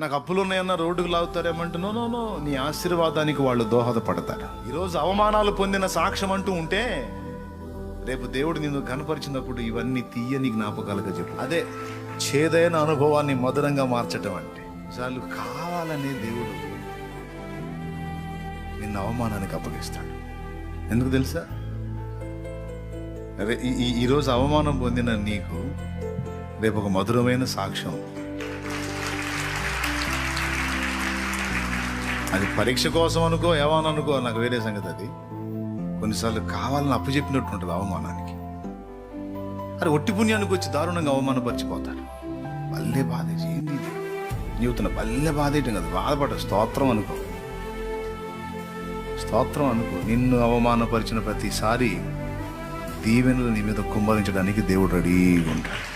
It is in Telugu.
నాకు అప్పులు ఉన్నాయన్న రోడ్డుకు లాగుతారేమంటే నో నో నో, నీ ఆశీర్వాదానికి వాళ్ళు దోహదపడతారు. ఈరోజు అవమానాలు పొందిన సాక్ష్యం అంటూ ఉంటే రేపు దేవుడు నిన్ను కనపరిచినప్పుడు ఇవన్నీ తీయని జ్ఞాపకాలుగా చెప్పు. అదే చేదైన అనుభవాన్ని మధురంగా మార్చటం అంటే. చాలు కావాలనే దేవుడు నిన్ను అవమానానికి అప్పగిస్తాడు. ఎందుకు తెలుసా? ఈరోజు అవమానం పొందిన నీకు రేపు ఒక మధురమైన సాక్ష్యం. అది పరీక్ష కోసం అనుకో, ఏమని అనుకో, నాకు వేరే సంగతి. అది కొన్నిసార్లు కావాలని అప్పు చెప్పినట్టు ఉంటుంది అవమానానికి. అది ఒట్టి పుణ్యానికి వచ్చి దారుణంగా అవమానపరిచిపోతారు. పల్లె బాధ ఏంది జీవితం, పల్లె బాధేయటం కదా, బాధపడ స్తోత్రం అనుకో, స్తోత్రం అనుకో. నిన్ను అవమానపరిచిన ప్రతిసారి దీవెనలు నీ మీద కుమ్మరించడానికి దేవుడు రెడీగా ఉంటాడు.